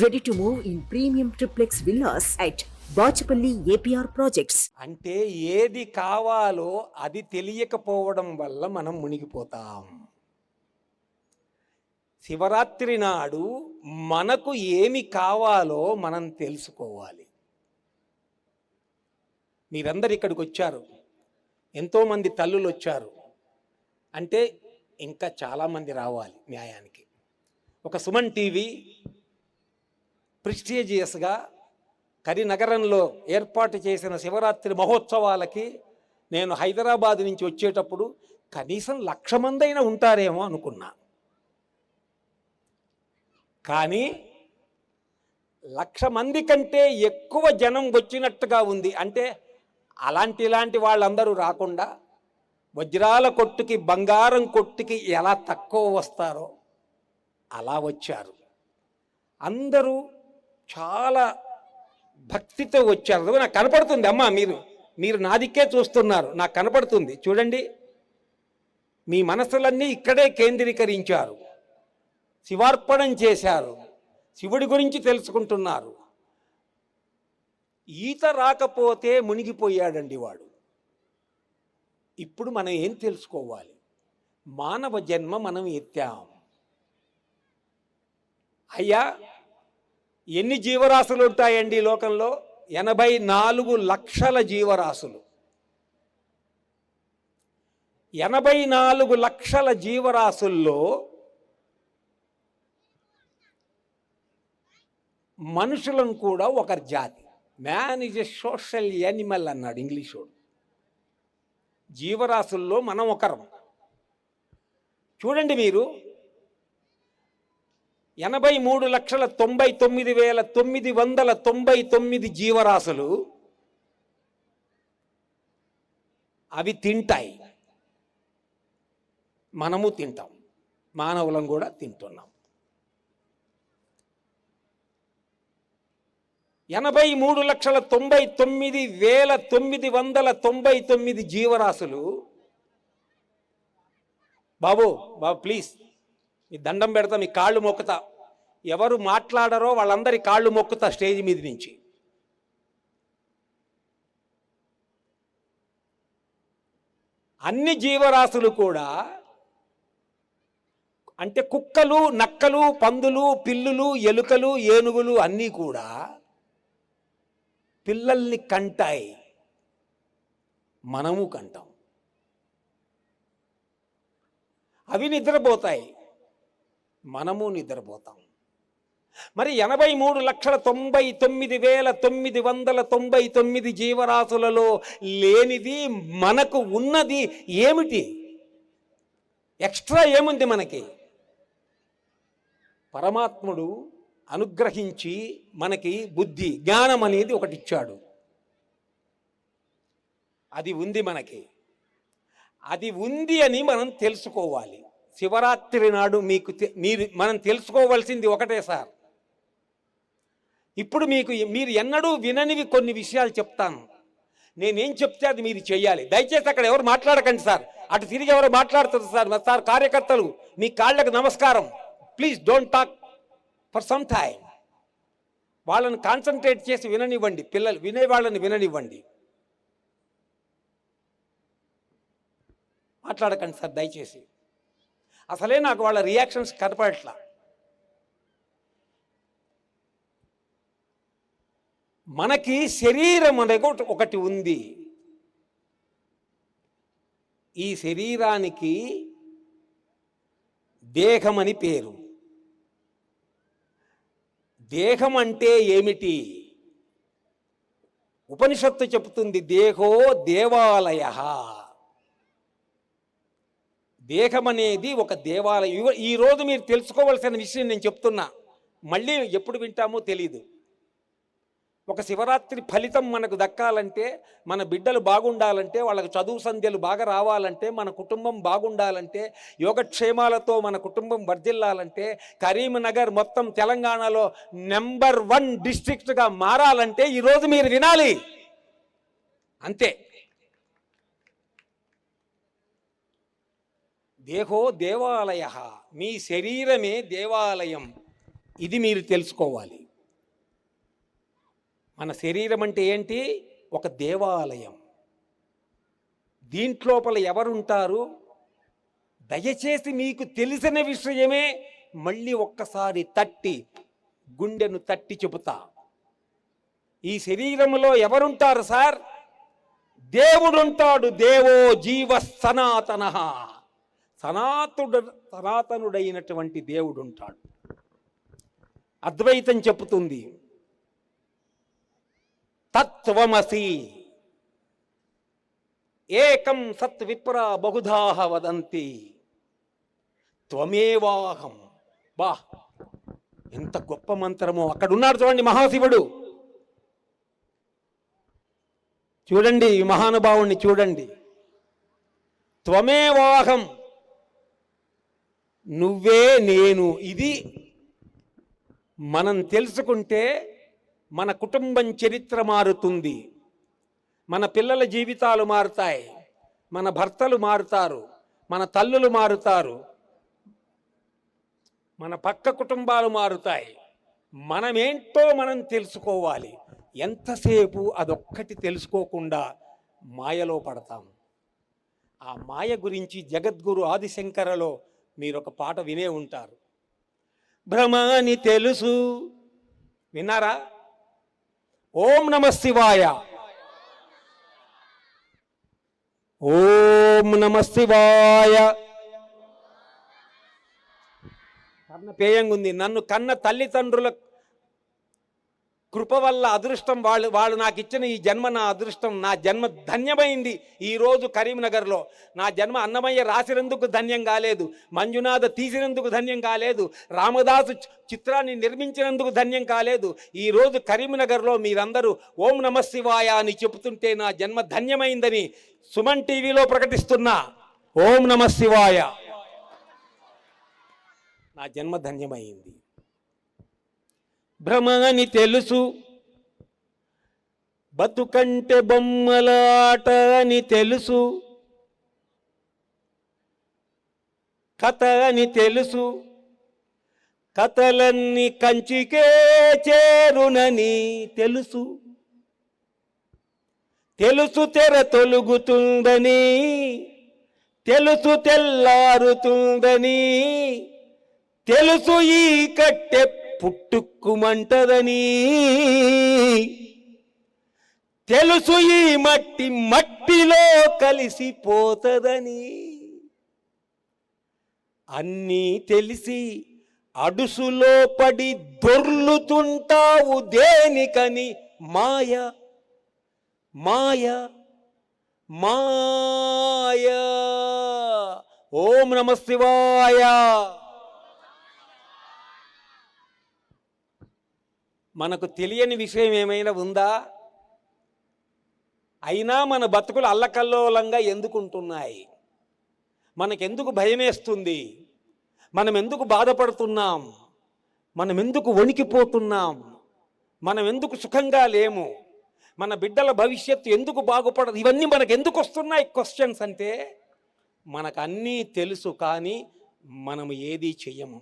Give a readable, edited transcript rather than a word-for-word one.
Ready to move in premium triplex villas at Bachapalli APR Projects. అంటే ఏది కావాలో అది తెలియకపోవడం వల్ల మనం మునిగిపోతాం. శివరాత్రి నాడు మనకు ఏమి కావాలో మనం తెలుసుకోవాలి. మీరందరు ఇక్కడికి వచ్చారు, ఎంతోమంది తల్లులు వచ్చారు అంటే ఇంకా చాలామంది రావాలి న్యాయానికి. ఒక సుమన్ టీవీ ప్రెస్టీజియస్గా కరీంనగరంలో ఏర్పాటు చేసిన శివరాత్రి మహోత్సవాలకి నేను హైదరాబాద్ నుంచి వచ్చేటప్పుడు కనీసం 1,00,000 మంది అయినా ఉంటారేమో అనుకున్నా. కానీ 1,00,000 మంది కంటే ఎక్కువ జనం వచ్చినట్టుగా ఉంది. అంటే ఇలాంటి వాళ్ళందరూ రాకుండా వజ్రాల కొట్టుకి బంగారం కొట్టుకి ఎలా తక్కువ వస్తారో అలా వచ్చారు. అందరూ చాలా భక్తితో వచ్చారు. నాకు కనపడుతుంది అమ్మా, మీరు నా దిక్కే చూస్తున్నారు, నాకు కనపడుతుంది. చూడండి, మీ మనసులన్నీ ఇక్కడే కేంద్రీకరించారు, శివార్పణం చేశారు, శివుడి గురించి తెలుసుకుంటున్నారు. ఈత రాకపోతే మునిగిపోయాడండి వాడు. ఇప్పుడు మనం ఏం తెలుసుకోవాలి? మానవ జన్మ మనం ఎత్తాం. అయ్యా, ఎన్ని జీవరాశులు ఉంటాయండి ఈ లోకంలో? 84 లక్షల జీవరాశులు. 84 లక్షల జీవరాశుల్లో మనుషులను కూడా ఒకరి జాతి. Man is a social animal అన్నాడు ఇంగ్లీషోడు. జీవరాశుల్లో మనం ఒకరం. చూడండి, మీరు 83,99,999 జీవరాశులు అవి తింటాయి, మనము తింటాం, మానవులం కూడా తింటున్నాం. 83,99,999 జీవరాశులు. బాబు ప్లీజ్, మీ దండం పెడతా, మీ కాళ్ళు మొక్కుతా. ఎవరు మాట్లాడారో వాళ్ళందరి కాళ్ళు మొక్కుతా స్టేజ్ మీద నుంచి. అన్ని జీవరాశులు కూడా అంటే కుక్కలు, నక్కలు, పందులు, పిల్లులు, ఎలుకలు, ఏనుగులు అన్నీ కూడా పిల్లల్ని కంటాయి, మనము కంటాం. అవి నిద్రపోతాయి, మనము నిద్రపోతాం. మరి 83,99,999 జీవరాశులలో లేనిది మనకు ఉన్నది ఏమిటి? ఎక్స్ట్రా ఏముంది మనకి? పరమాత్ముడు అనుగ్రహించి మనకి బుద్ధి, జ్ఞానం అనేది ఒకటి ఇచ్చాడు. అది ఉంది మనకి. అది ఉంది అని మనం తెలుసుకోవాలి. శివరాత్రి నాడు మనం తెలుసుకోవాల్సింది ఒకటే సార్. ఇప్పుడు మీరు ఎన్నడూ విననివి కొన్ని విషయాలు చెప్తాను. నేనేం చెప్తే అది మీరు చెయ్యాలి. దయచేసి అక్కడ ఎవరు మాట్లాడకండి సార్, అటు తిరిగి ఎవరు మాట్లాడుతారు సార్. కార్యకర్తలు, మీ కాళ్ళకు నమస్కారం. Please don't talk for some time. వాళ్ళని కాన్సన్ట్రేట్ చేసి విననివ్వండి, పిల్లలు వినేవాళ్ళని విననివ్వండి. మాట్లాడకండి సార్ దయచేసి. అసలే నాకు వాళ్ళ రియాక్షన్స్ కనపడట్లా. మనకి శరీరం అనేది ఒకటి ఉంది. ఈ శరీరానికి దేహం అని పేరు. దేహం అంటే ఏమిటి? ఉపనిషత్తు చెబుతుంది, దేహో దేవాలయ. దేహం అనేది ఒక దేవాలయం. ఈరోజు మీరు తెలుసుకోవాల్సిన విషయం నేను చెప్తున్నా, మళ్ళీ ఎప్పుడు వింటామో తెలీదు. ఒక శివరాత్రి ఫలితం మనకు దక్కాలంటే, మన బిడ్డలు బాగుండాలంటే, వాళ్ళకు చదువు సంధ్యలు బాగా రావాలంటే, మన కుటుంబం బాగుండాలంటే, యోగక్షేమాలతో మన కుటుంబం వర్ధిల్లాలంటే, కరీంనగర్ మొత్తం తెలంగాణలో నెంబర్ 1 డిస్ట్రిక్ట్గా మారాలంటే ఈరోజు మీరు వినాలి, అంతే. దేహో దేవాలయ, మీ శరీరమే దేవాలయం. ఇది మీరు తెలుసుకోవాలి. మన శరీరం అంటే ఏంటి? ఒక దేవాలయం. దీంట్లోపల ఎవరుంటారు? దయచేసి మీకు తెలిసిన విషయమే మళ్ళీ ఒక్కసారి గుండెను తట్టి చెబుతా. ఈ శరీరంలో ఎవరుంటారు సార్? దేవుడుంటాడు. దేవో జీవ సనాతన, సనాతనుడైనటువంటి దేవుడుంటాడు. అద్వైతం చెప్పుతుంది, తత్వమసి ఏకం సత్ విప్ర బహుధాహ వదంతి త్వమేవాహం. బా, ఎంత గొప్ప మంత్రమో! అక్కడ ఉన్నాడు చూడండి మహాశివుడు. చూడండి ఈ మహానుభావుణ్ణి చూడండి. త్వమేవాహం, నువ్వే నేను. ఇది మనం తెలుసుకుంటే మన కుటుంబం చరిత్ర మారుతుంది, మన పిల్లల జీవితాలు మారుతాయి, మన భర్తలు మారుతారు, మన తల్లులు మారుతారు, మన పక్క కుటుంబాలు మారుతాయి. మనమేంటో మనం తెలుసుకోవాలి. ఎంతసేపు అదొక్కటి తెలుసుకోకుండా మాయలో పడతాం. ఆ మాయ గురించి జగద్గురు ఆదిశంకరలో మీరు ఒక పాట వినే ఉంటారు. భ్రమని తెలుసు, విన్నారా? ఓం నమ శివాయ, ఓం నమ శివాయ. పేయంగుంది. నన్ను కన్న తల్లిదండ్రుల కృప వల్ల అదృష్టం, వాళ్ళు నాకు ఇచ్చిన ఈ జన్మ నా అదృష్టం. నా జన్మ ధన్యమైంది. ఈరోజు కరీంనగర్లో నా జన్మ అన్నమయ్య రాసినందుకు ధన్యం కాలేదు, మంజునాథ తీసినందుకు ధన్యం కాలేదు, రామదాసు చిత్రాన్ని నిర్మించినందుకు ధన్యం కాలేదు. ఈరోజు కరీంనగర్లో మీరందరూ ఓం నమ శివాయ అని చెబుతుంటే నా జన్మ ధన్యమైందని సుమన్ టీవీలో ప్రకటిస్తున్నా. ఓం నమ శివాయ, నా జన్మ ధన్యమైంది. భ్రమని తెలుసు, బతుకంటే బొమ్మలాట అని తెలుసు, కథ అని తెలుసు, కథలన్నీ కంచికే చేరునని తెలుసు, తెలుసు తెర తొలుగుతుందని, తెలుసు తెల్లారుతుందని, తెలుసు ఈ కట్టె పుట్టుక్కుమంటదని, తెలుసు ఈ మట్టి మట్టిలో కలిసిపోతదని. అన్నీ తెలిసి అడుసులో పడి దొర్లుతుంటావు దేనికని? మాయ మాయ మాయ. ఓం నమ శివాయ. మనకు తెలియని విషయం ఏమైనా ఉందా? అయినా మన బతుకులు అల్లకల్లోలంగా ఎందుకుంటున్నాయి? మనకెందుకు భయమేస్తుంది? మనం ఎందుకు బాధపడుతున్నాం? మనం ఎందుకు వణికిపోతున్నాం? మనం ఎందుకు సుఖంగా లేము? మన బిడ్డల భవిష్యత్తు ఎందుకు బాగుపడదు? ఇవన్నీ మనకు ఎందుకు వస్తున్నాయి క్వశ్చన్స్ అంటే, మనకు అన్నీ తెలుసు కానీ మనం ఏదీ చెయ్యము.